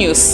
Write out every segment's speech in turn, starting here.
News,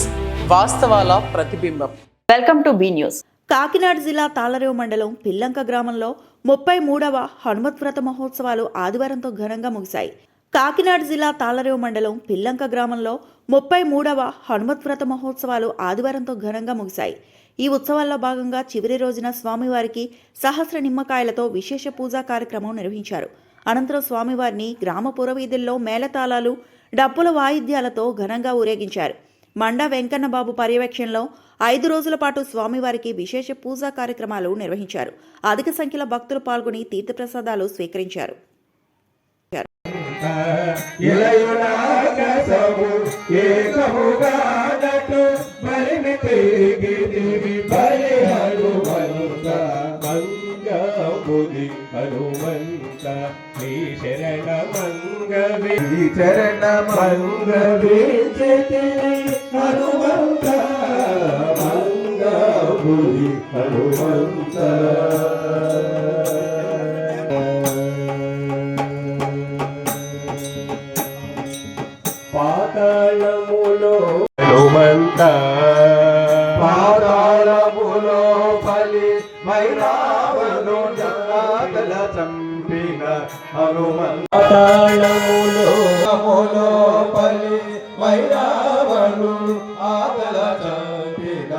వాస్తవాల ప్రతిబింబం. Welcome to be news. Kakinada జిల్లా తాళ్లరేవు మండలం పిల్లంక గ్రామంలో 33వ హనుమత్ వ్రత మహోత్సవాలు ఆదివారంతో ఘనంగా ముగిశాయి. కాకినాడ జిల్లా తాళ్లరేవు మండలం పిల్లంక గ్రామంలో 33వ హనుమత్ వ్రత మహోత్సవాలు ఆదివారంతో ఘనంగా ముగిశాయి. ఈ ఉత్సవాల్లో భాగంగా చివరి రోజున స్వామివారికి సహస్ర నిమ్మకాయలతో విశేష పూజా కార్యక్రమం నిర్వహించారు. అనంతరం స్వామివారిని గ్రామ పురవీధుల్లో మేళతాళాలు, డప్పుల వాయిద్యాలతో ఘనంగా ఊరేగించారు. మండా వెంకన్నబాబు పర్యవేక్షణలో 5 రోజుల పాటు స్వామివారికి విశేష పూజా కార్యక్రమాలు నిర్వహించారు. అధిక సంఖ్యలో భక్తులు పాల్గొని తీర్థప్రసాదాలు స్వీకరించారు. చరణ మంగవే హనుమంత మంగళి హనుమంత. పాతాళములో హనుమంత, పాతాళములో బలి మైరావణు జగదల చంపిన హనుమంత. పాతాళములో బలి మైరావణు ఆదల చంపిన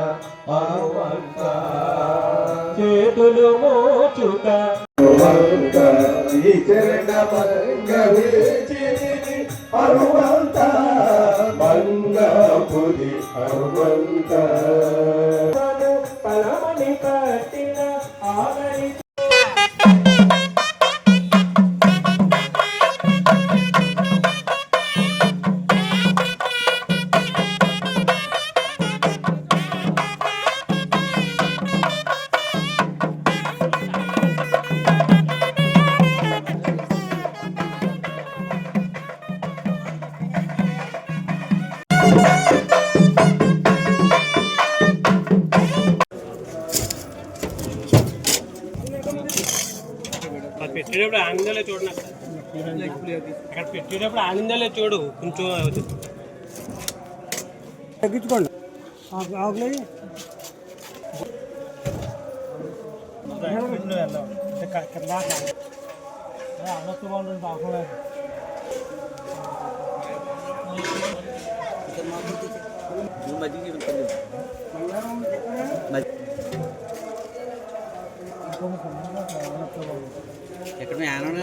హనుమంత. చేతులు మోచుట హనుమంత, ఈ చరణ మంగవే హనుమంత మంగళపురి హనుమంత. పరమని కట్టిన ఆగని పెట్టేటప్పుడు ఆనందాలే చూడు, నాకు అక్కడ పెట్టేటప్పుడు ఆనందాలే చూడు, కొంచెం తగ్గించుకోండి. ఎక్కడ ఆనంద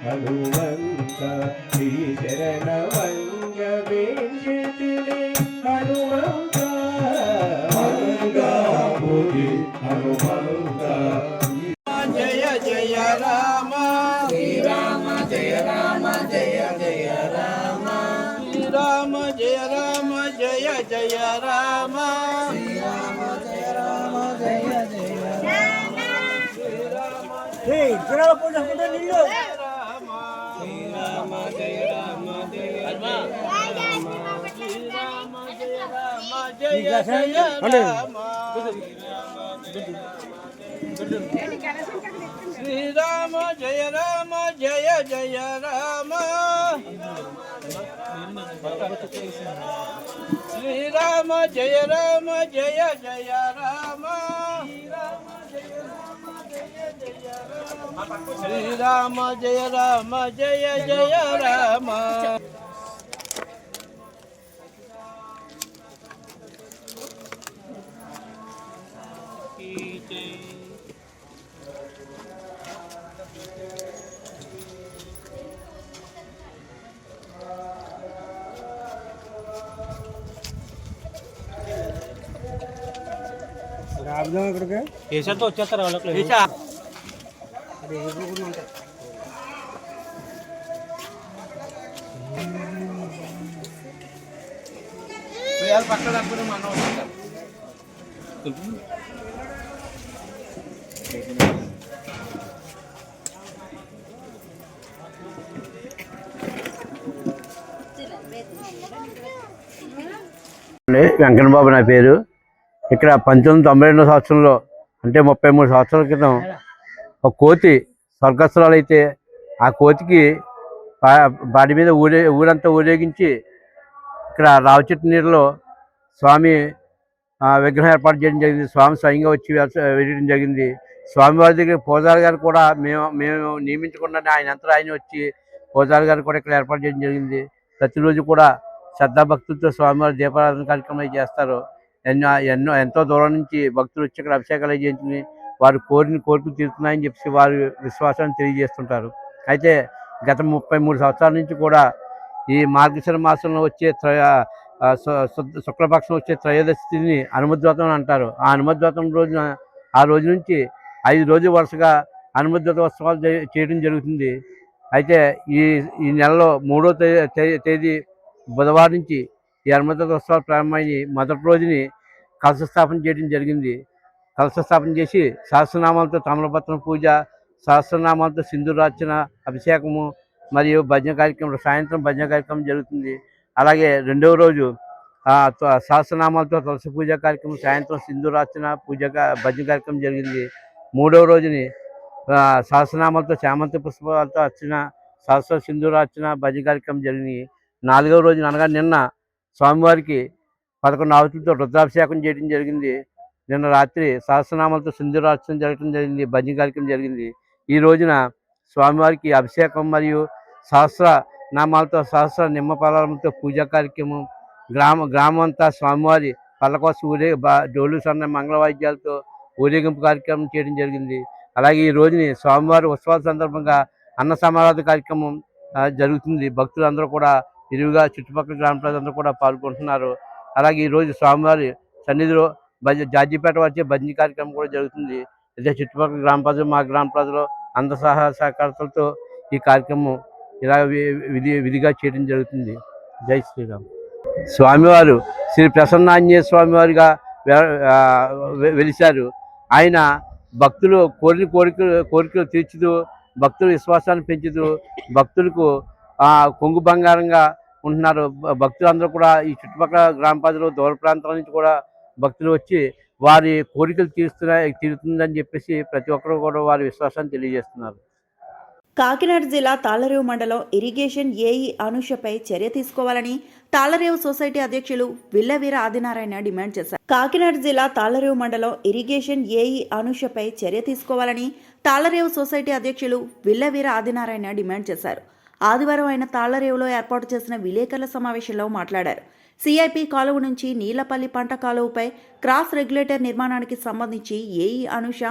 హనుమంత శ్రీ శరణ మంగవే హనుమంత మంగళపురి హనుమంత. జయ జయ రామ శ్రీరామ, జయ రామ జయ జయ రామ శ్రీరామ, జయ రామ జయ జయ రామ శ్రీరామ, జయ రామ జయ జయ రామ శ్రీరామ. నిల్లు శ్రీరామ, జయ రామ జయ రామ శ్రీరామ, జయ రామ జయ జయ రామ శ్రీరామ, శ్రీరామ జయ రామ జయ జయ రామ శ్రీరామ జయ రామ జయ జయ రామ శ్రీరామ జయ రామ జయ జయ రామ కేసీఆర్తో వచ్చేస్తారు వాళ్ళకి పక్కన మనం వెంకన్నబాబు నా పేరు. ఇక్కడ 1992 సంవత్సరంలో అంటే 33 సంవత్సరాల క్రితం ఒక కోతి స్వర్గస్థురాలు అయితే ఆ కోతికి బాడి మీద ఊరంతా ఊరేగించి ఇక్కడ రావి చెట్టు నీరులో స్వామి విగ్రహం ఏర్పాటు చేయడం జరిగింది. స్వామి స్వయంగా వచ్చి వెళ్ళడం జరిగింది. స్వామివారి దగ్గర పూజారి గారు కూడా మేము నియమించకుండా ఆయన అంతా ఆయన వచ్చి పూజారి గారు కూడా ఇక్కడ ఏర్పాటు చేయడం జరిగింది. ప్రతిరోజు కూడా శ్రద్ధాభక్తులతో స్వామివారి దీపారాధన కార్యక్రమాలు చేస్తారు. ఎంతో దూరం నుంచి భక్తులు వచ్చి ఇక్కడ అభిషేకాలు చేయించుకుని వారు కోరికలు తీరుతున్నాయని చెప్పి వారి విశ్వాసాన్ని తెలియజేస్తుంటారు. అయితే గత 33 సంవత్సరాల నుంచి కూడా ఈ మార్గశిర మాసంలో వచ్చే శుక్లపక్షం వచ్చే త్రయోదశిని హనుమద్వ్రతం అంటారు. ఆ హనుమద్వ్రతం రోజున ఆ రోజు నుంచి 5 రోజులు వరుసగా హనుమద్వ్రత ఉత్సవాలు చేయడం జరుగుతుంది. అయితే ఈ నెలలో 3వ తేదీ బుధవారం నుంచి ఈ హనుమద్వ్రత ఉత్సవాలు ప్రారంభమైంది. మొదటి రోజుని కలశ స్థాపన చేయడం జరిగింది. కలశ స్థాపన చేసి సహస్రనామాలతో తమలపత్రం పూజ, సహస్రనామాలతో సింధూరార్చన, అభిషేకము మరియు భజన కార్యక్రమం, సాయంత్రం భజన కార్యక్రమం జరుగుతుంది. అలాగే రెండవ రోజు సహస్రనామాలతో తులసి పూజ కార్యక్రమం, సాయంత్రం సింధూరార్చన భజన కార్యక్రమం జరిగింది. మూడవ రోజుని సహస్రనామాలతో చామంతి పుష్పాలతో అర్చన, సహస్ర సింధూరార్చన భజన కార్యక్రమం జరిగింది. నాలుగవ రోజున అనగా నిన్న స్వామివారికి 11 ఆవుతులతో రుద్రాభిషేకం చేయడం జరిగింది. నిన్న రాత్రి సహస్రనామాలతో సింధూరార్చన జరగడం జరిగింది, భజన కార్యక్రమం జరిగింది. ఈ రోజున స్వామివారికి అభిషేకం మరియు సహస్రనామాలతో సహస్ర నిమ్మపాలతో పూజా కార్యక్రమం, గ్రామం అంతా స్వామివారి పల్లకోసం డోలు సన్న మంగళవాద్యాలతో ఊరేగింపు కార్యక్రమం చేయడం జరిగింది. అలాగే ఈ రోజుని స్వామివారి ఉత్సవాల సందర్భంగా అన్న సమారాధన కార్యక్రమం జరుగుతుంది. భక్తులందరూ కూడా ఇరువుగా చుట్టుపక్కల గ్రామ ప్రజలందరూ కూడా పాల్గొంటున్నారు. అలాగే ఈరోజు స్వామివారి సన్నిధిలో జాజీపేట వచ్చే భజన కార్యక్రమం కూడా జరుగుతుంది. అయితే చుట్టుపక్కల గ్రామ ప్రజలు, మా గ్రామ ప్రజలు అందరి సహకారాలతో ఈ కార్యక్రమం ఇలా విధిగా చేయడం జరుగుతుంది. జై శ్రీరామ్. స్వామివారు శ్రీ ప్రసన్నాంజనేయ స్వామివారిగా వెలిశారు. ఆయన భక్తులు కోరికలు తీర్చుతూ, భక్తుల విశ్వాసాన్ని పెంచుతూ, భక్తులకు కొంగు బంగారంగా ఉంటున్నారు. భక్తులందరూ కూడా ఈ చుట్టుపక్కల గ్రామ ప్రజలు, దూర ప్రాంతాల నుంచి కూడా భక్తులు వచ్చి వారి కోరికలు తీరుతుందని చెప్పేసి ప్రతి ఒక్కరు కూడా వారి విశ్వాసాన్ని తెలియజేస్తున్నారు. కాకినాడ జిల్లా తాళ్లరేవు మండలం ఇరిగేషన్ ఏఈ అనూషపై చర్య తీసుకోవాలని తాళ్లరేవు సొసైటీ అధ్యక్షులు విల్లవీర ఆదినారాయణ డిమాండ్ చేశారు. కాకినాడ జిల్లా తాళ్లరేవు మండలం ఇరిగేషన్ ఏఈ అనూషపై చర్య తీసుకోవాలని తాళ్లరేవు సొసైటీ అధ్యక్షులు విల్లవీర ఆదినారాయణ డిమాండ్ చేశారు. ఆదివారం ఆయన తాళ్లరేవులో ఏర్పాటు చేసిన విలేకరుల సమావేశంలో మాట్లాడారు. సిఐపి కాలువ నుంచి నీలపల్లి పంట కాలువపై క్రాస్ రెగ్యులేటర్ నిర్మాణానికి సంబంధించి ఏఈ అనూష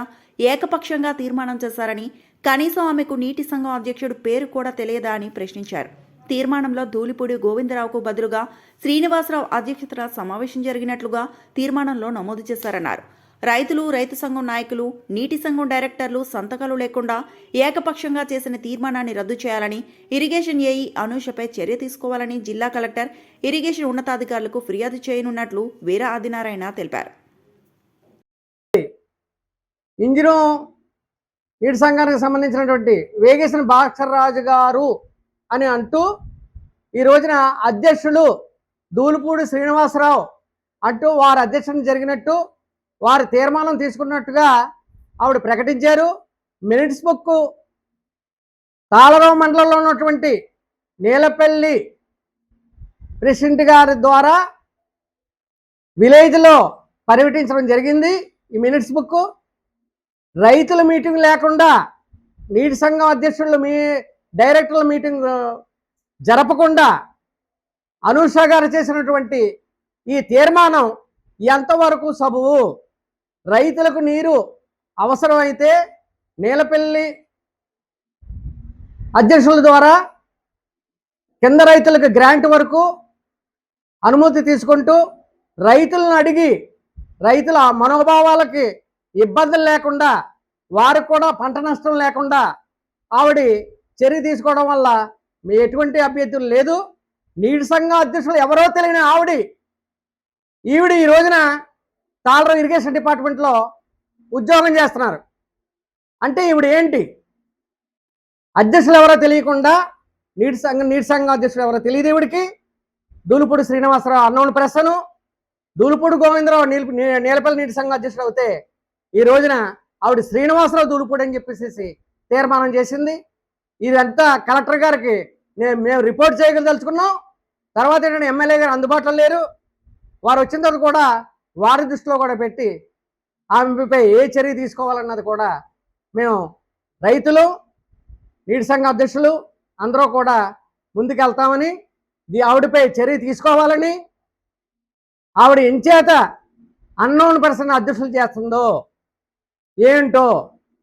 ఏకపక్షంగా తీర్మానం చేశారని, కనీసం ఆమెకు నీటి సంఘం అధ్యక్షుడు పేరు కూడా తెలియదా అని ప్రశ్నించారు. తీర్మానంలో ధూళిపూడి గోవిందరావుకు బదులుగా శ్రీనివాసరావు అధ్యక్షతన సమావేశం జరిగినట్లుగా తీర్మానంలో నమోదు చేశారన్నారు. రైతులు, రైతు సంఘం నాయకులు, నీటి సంఘం డైరెక్టర్లు సంతకాలు లేకుండా ఏకపక్షంగా చేసిన తీర్మానాన్ని రద్దు చేయాలని, ఇరిగేషన్ ఏఈ అనూషపై చర్య తీసుకోవాలని జిల్లా కలెక్టర్, ఇరిగేషన్ ఉన్నతాధికారులకు ఫిర్యాదు చేయనున్నట్లు వీర ఆదినారాయణ తెలిపారు. ఇంజిను నీటి సంఘానికి సంబంధించినటువంటి వేగేసిన భాస్కర్రాజు గారు అని అంటూ ఈ రోజున అధ్యక్షులు ధూళిపూడి శ్రీనివాసరావు అంటూ వారి అధ్యక్షత జరిగినట్టు వారి తీర్మానం తీసుకున్నట్టుగా ఆవిడ ప్రకటించారు. మినిట్స్ బుక్ తాళరావు మండలంలో ఉన్నటువంటి నీలపల్లి ప్రెసిడెంట్ గారి ద్వారా విలేజ్లో పర్యటించడం జరిగింది. ఈ మినిట్స్ బుక్ రైతుల మీటింగ్ లేకుండా నీటి సంఘం అధ్యక్షులు డైరెక్టర్ల మీటింగ్ జరపకుండా అనూష గారు చేసినటువంటి ఈ తీర్మానం ఎంతవరకు సబబు? రైతులకు నీరు అవసరమైతే నీలపల్లి అధ్యక్షుల ద్వారా కింద రైతులకు గ్రాంట్ వరకు అనుమతి తీసుకుంటూ రైతులను అడిగి రైతుల మనోభావాలకి ఇబ్బందులు లేకుండా వారికి కూడా పంట నష్టం లేకుండా ఆవిడ చర్య తీసుకోవడం వల్ల మీ ఎటువంటి అభ్యర్థులు లేదు. నీటి సంఘం అధ్యక్షులు ఎవరో తెలియని ఈవిడ ఈ రోజున తాళరావు ఇరిగేషన్ డిపార్ట్మెంట్లో ఉద్యోగం చేస్తున్నారు. అంటే ఈవిడ ఏంటి? అధ్యక్షులు ఎవరో తెలియకుండా నీటి సంఘం అధ్యక్షులు ఎవరో తెలియదు ఈవిడికి. దూలుపూడి శ్రీనివాసరావు అన్నోన్ ప్రశ్నను, దూలుపూడి గోవిందరావు నీలపల్లి నీటి సంఘం అధ్యక్షుడు అవుతే ఈ రోజున ఆవిడ శ్రీనివాసరావు దూలుపూడి అని చెప్పేసి తీర్మానం చేసింది. ఇదంతా కలెక్టర్ గారికి మేము రిపోర్ట్ చేయగలదలుచుకున్నాం. తర్వాత ఏంటంటే ఎమ్మెల్యే గారు అందుబాటులో లేరు. వారు వచ్చిన తర్వాత కూడా వారి దృష్టిలో కూడా పెట్టి ఆమెపై ఏ చర్య తీసుకోవాలన్నది కూడా మేము రైతులు, నీటి సంఘ అధ్యక్షులు అందరూ కూడా ముందుకెళ్తామని, ఆవిడపై చర్య తీసుకోవాలని, ఆవిడ ఎంచేత అన్నోన్ పర్సన్ అధ్యక్షులు చేస్తుందో ఏంటో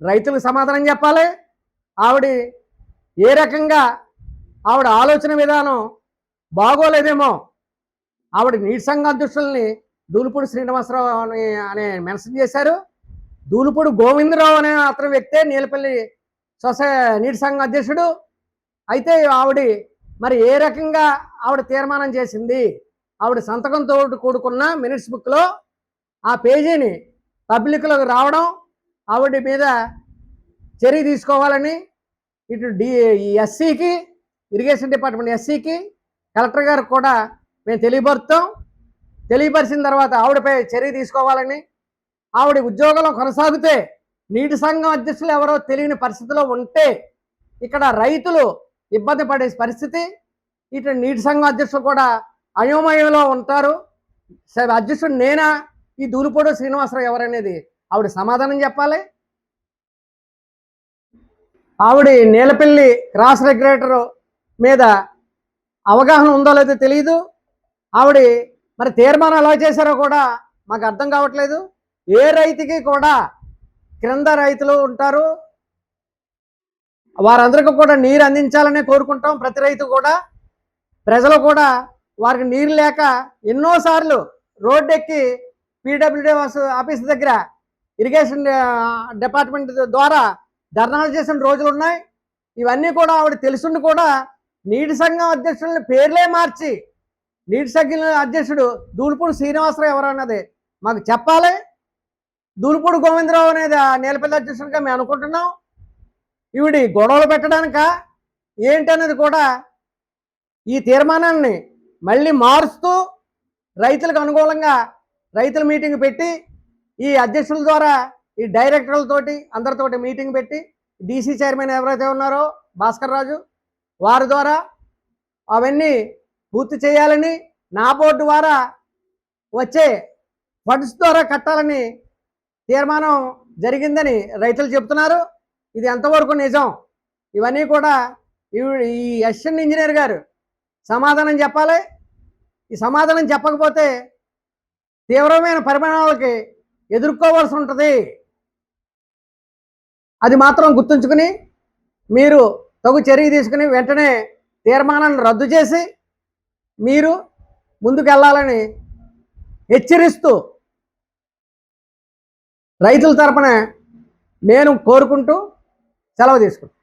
రైతులకు సమాధానం చెప్పాలి. ఆవిడ ఏ రకంగా ఆవిడ ఆలోచన విధానం బాగోలేదేమో. ఆవిడ నీటి సంఘ అధ్యక్షుల్ని దూలుపూడి శ్రీనివాసరావు అనే మెన్షన్ చేశారు. దూలుపూడి గోవిందరావు అనే అతని వ్యక్తే నీలపల్లి నీటి సంఘ అధ్యక్షుడు. అయితే ఆవిడ మరి ఏ రకంగా ఆవిడ తీర్మానం చేసింది? ఆవిడ సంతకంతో కూడుకున్న మినిట్స్ బుక్లో ఆ పేజీని పబ్లిక్లోకి రావడం, ఆవిడ మీద చర్య తీసుకోవాలని ఇటు ఎస్సీకి, ఇరిగేషన్ డిపార్ట్మెంట్ ఎస్సీకి, కలెక్టర్ గారికి కూడా మేము తెలియపరిచిన తర్వాత ఆవిడపై చర్య తీసుకోవాలని, ఆవిడ ఉద్యోగంలో కొనసాగితే నీటి సంఘం అధ్యక్షులు ఎవరో తెలియని పరిస్థితిలో ఉంటే ఇక్కడ రైతులు ఇబ్బంది పడే పరిస్థితి. ఇటు నీటి సంఘం అధ్యక్షులు కూడా అయోమయంలో ఉంటారు. అధ్యక్షుడు నేనా, ఈ దూలుపూడి శ్రీనివాసరావు ఎవరనేది ఆవిడ సమాధానం చెప్పాలి. ఆవిడ నీలపల్లి క్రాస్ రెగ్యులేటర్ మీద అవగాహన ఉందో లేదో తెలియదు. ఆవిడ మరి తీర్మానం ఎలా చేశారో కూడా మాకు అర్థం కావట్లేదు. ఏ రైతుకి కూడా క్రింద రైతులు ఉంటారు, వారందరికీ కూడా నీరు అందించాలనే కోరుకుంటాం. ప్రతి రైతు కూడా, ప్రజలు కూడా వారికి నీరు లేక ఎన్నోసార్లు రోడ్డు ఎక్కి పీడబ్ల్యూడీ ఆఫీస్ దగ్గర ఇరిగేషన్ డిపార్ట్మెంట్ ద్వారా ధర్నాలు చేసిన రోజులు ఉన్నాయి. ఇవన్నీ కూడా ఆవిడ తెలుసుండి కూడా నీటి సంఘం అధ్యక్షులని పేర్లే మార్చి నీటి సంఘం అధ్యక్షుడు దూలుపూడి శ్రీనివాసరావు ఎవరన్నది మాకు చెప్పాలి. దూలుపూడి గోవిందరావు అనేది నీలపల్లి అధ్యక్షుడిగా మేము అనుకుంటున్నాం. ఈవిడి గొడవలు పెట్టడానిక ఏంటనేది కూడా ఈ తీర్మానాన్ని మళ్ళీ మారుస్తూ రైతులకు అనుకూలంగా రైతుల మీటింగ్ పెట్టి ఈ అధ్యక్షుల ద్వారా ఈ డైరెక్టర్లతోటి అందరితోటి మీటింగ్ పెట్టి డీసీ చైర్మన్ ఎవరైతే ఉన్నారో భాస్కర్ రాజు వారి ద్వారా అవన్నీ పూర్తి చేయాలని, నా బోర్డు ద్వారా వచ్చే ఫండ్స్ ద్వారా కట్టాలని తీర్మానం జరిగిందని రైతులు చెబుతున్నారు. ఇది ఎంతవరకు నిజం? ఇవన్నీ కూడా ఈ అసిస్టెంట్ ఇంజనీర్ గారు సమాధానం చెప్పాలి. ఈ సమాధానం చెప్పకపోతే తీవ్రమైన పరిమాణాలకి ఎదుర్కోవాల్సి ఉంటుంది. అది మాత్రం గుర్తుంచుకుని మీరు తగు చర్య తీసుకుని వెంటనే తీర్మానాన్ని రద్దు చేసి మీరు ముందుకెళ్లాలని హెచ్చరిస్తూ రైతుల తరపున నేను కోరుకుంటూ సెలవు తీసుకుంటాను.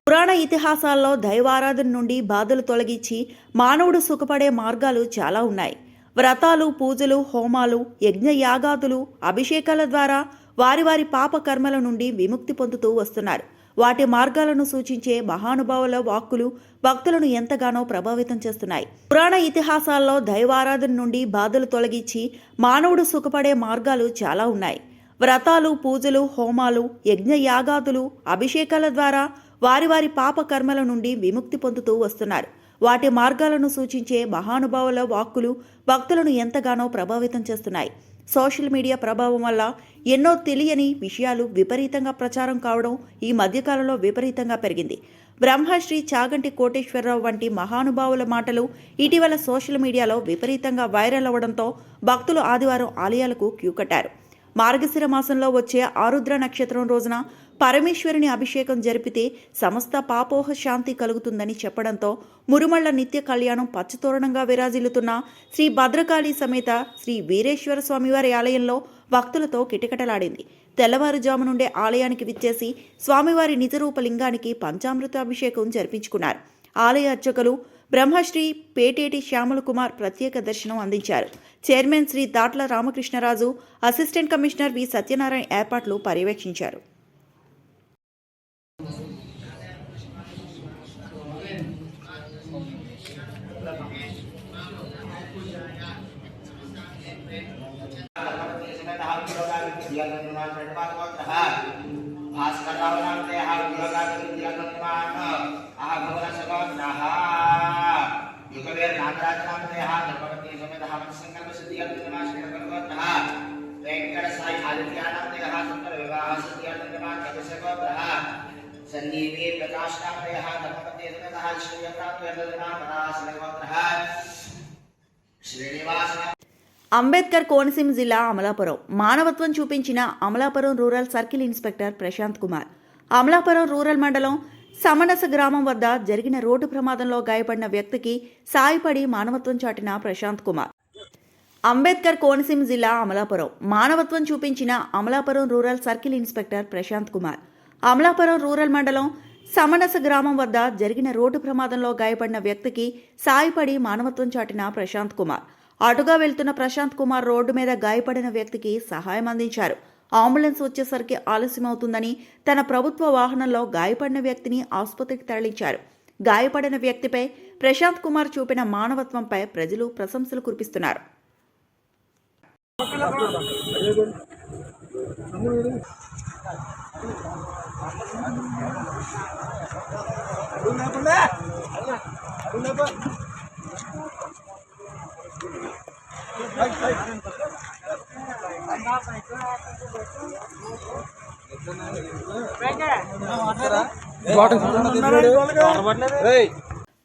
పురాణ ఇతిహాసాల్లో దైవారాధన నుండి బాధలు తొలగించి మానవుడు సుఖపడే మార్గాలు చాలా ఉన్నాయి. వ్రతాలు, పూజలు, హోమాలు, యజ్ఞ యాగాదులు, అభిషేకాల ద్వారా వారి వారి పాప కర్మల నుండి విముక్తి పొందుతూ వస్తున్నారు. వాటి మార్గాలను సూచించే మహానుభావుల వాక్కులు భక్తులను ఎంతగానో ప్రభావితం చేస్తున్నాయి. పురాణ ఇతిహాసాల్లో దైవారాధన నుండి బాధలు తొలగించి మానవుడు సుఖపడే మార్గాలు చాలా ఉన్నాయి. వ్రతాలు, పూజలు, హోమాలు, యజ్ఞయాగాదులు, అభిషేకాల ద్వారా వారి వారి పాప కర్మల నుండి విముక్తి పొందుతూ వస్తున్నారు. వాటి మార్గాలను సూచించే మహానుభావుల వాక్కులు భక్తులను ఎంతగానో ప్రభావితం చేస్తున్నాయి. సోషల్ మీడియా ప్రభావం వల్ల ఎన్నో తెలియని విషయాలు విపరీతంగా ప్రచారం కావడం ఈ మధ్యకాలంలో విపరీతంగా పెరిగింది. బ్రహ్మశ్రీ చాగంటి కోటేశ్వరరావు వంటి మహానుభావుల మాటలు ఇటీవల సోషల్ మీడియాలో విపరీతంగా వైరల్ అవ్వడంతో భక్తులు ఆదివారం ఆలయాలకు క్యూ కట్టారు. మార్గశిర మాసంలో వచ్చే ఆరుద్ర నక్షత్రం రోజున పరమేశ్వరుని అభిషేకం జరిపితే సమస్త పాపోహ శాంతి కలుగుతుందని చెప్పడంతో మురుమళ్ల నిత్య కళ్యాణం పచ్చతోరణంగా విరాజిల్లుతున్న శ్రీ భద్రకాళి సమేత శ్రీ వీరేశ్వర స్వామివారి ఆలయంలో భక్తులతో కిటకిటలాడింది. తెల్లవారుజాము నుండే ఆలయానికి విచ్చేసి స్వామివారి నిజరూప లింగానికి పంచామృత అభిషేకం జరిపించుకున్నారు. ఆలయ అర్చకులు బ్రహ్మశ్రీ పేటేటి శ్యామల కుమార్ ప్రత్యేక దర్శనం అందించారు. Chairman Shri Datla Ramakrishnaraju, assistant commissioner V Satyanarayana ఏర్పాట్లు పర్యవేక్షించారు. అంబేద్కర్ కోనసీమ జిల్లా అమలాపురం మానవత్వం చూపించిన Amalapuram rural circle inspector Prashanth Kumar. Amalapuram rural మండలం సమనస గ్రామం వద్ద జరిగిన రోడ్డు ప్రమాదంలో గాయపడిన వ్యక్తికి సాయపడి మానవత్వం చాటిన ప్రశాంత్ కుమార్. అంబేద్కర్ కోనసీమ జిల్లా అమలాపురం మానవత్వం చూపించిన Amalapuram rural circle inspector Prashanth Kumar. Amalapuram rural మండలం సమనస గ్రామం వద్ద జరిగిన రోడ్డు ప్రమాదంలో గాయపడిన వ్యక్తికి సాయపడి మానవత్వం చాటిన ప్రశాంత్ కుమార్. అటుగా వెళ్తున్న ప్రశాంత్ కుమార్ రోడ్డు మీద గాయపడిన వ్యక్తికి సహాయం అందించారు. అంబులెన్స్ వచ్చేసరికి ఆలస్యమవుతుందని తన ప్రభుత్వ వాహనంలో గాయపడిన వ్యక్తిని ఆసుపత్రికి తరలించారు. గాయపడిన వ్యక్తిపై ప్రశాంత్ కుమార్ చూపిన మానవత్వంపై ప్రజలు ప్రశంసలు కురిపిస్తున్నారు.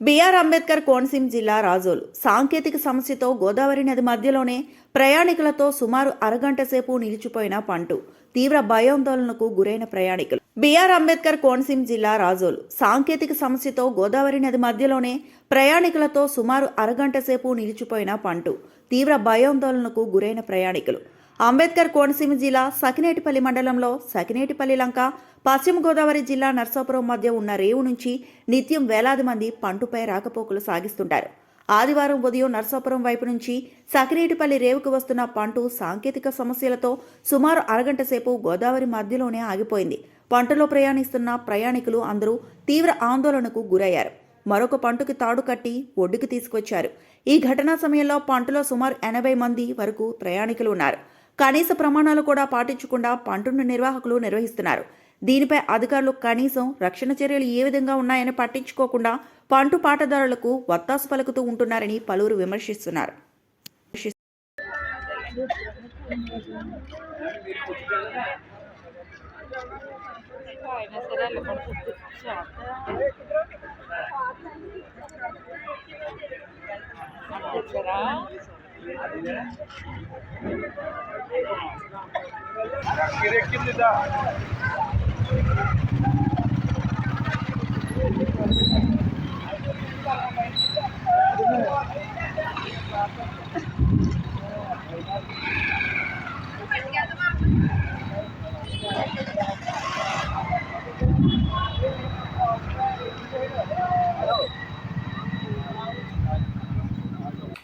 బిఆర్ అంబేద్కర్ కోనసీమ జిల్లా రాజోలు సాంకేతిక సమస్యతో గోదావరి నది మధ్యలోనే ప్రయాణికులతో సుమారు అరగంట సేపు నిలిచిపోయిన పంటు తీవ్ర భయాందోళనకు గురైన ప్రయాణికులు. బిఆర్ అంబేద్కర్ కోనసీమ జిల్లా రాజోలు సాంకేతిక సమస్యతో గోదావరి నది మధ్యలోనే ప్రయాణికులతో సుమారు అరగంట సేపు నిలిచిపోయిన పంటు తీవ్ర భయాందోళనకు గురైన ప్రయాణికులు. అంబేద్కర్ కోనసీమ జిల్లా సకినేటిపల్లి మండలంలో సకినేటిపల్లి లంక, పశ్చిమ గోదావరి జిల్లా నర్సాపురం మధ్య ఉన్న రేవు నుంచి నిత్యం వేలాది మంది పంటుపై రాకపోకలు సాగిస్తుంటారు. ఆదివారం ఉదయం నర్సాపురం వైపు నుంచి సకినేటిపల్లి రేవుకు వస్తున్న పంటు సాంకేతిక సమస్యలతో సుమారు అరగంట సేపు గోదావరి మధ్యలోనే ఆగిపోయింది. పంటలో ప్రయాణిస్తున్న ప్రయాణికులు అందరూ తీవ్ర ఆందోళనకు గురయ్యారు. మరొక పంటుకి తాడు కట్టి ఒడ్డుకు తీసుకొచ్చారు. ఈ ఘటనా సమయంలో పంటలో సుమారు 80 మంది వరకు ప్రయాణికులు ఉన్నారు. కనీస ప్రమాణాలు కూడా పాటించకుండా పంటను నిర్వాహకులు నిర్వహిస్తున్నారు. దీనిపై అధికారులు కనీసం రక్షణ చర్యలు ఏ విధంగా ఉన్నాయని పట్టించుకోకుండా పంటు పాటదారులకు వత్తాసు పలుకుతూ ఉంటున్నారని పలువురు విమర్శిస్తున్నారు.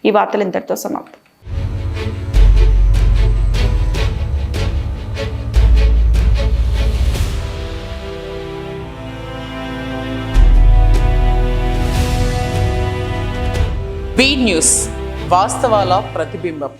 ఈ వార్తలు ఇంతటితో సమాప్తం. బీ న్యూస్ వాస్తవాల ప్రతిబింబం.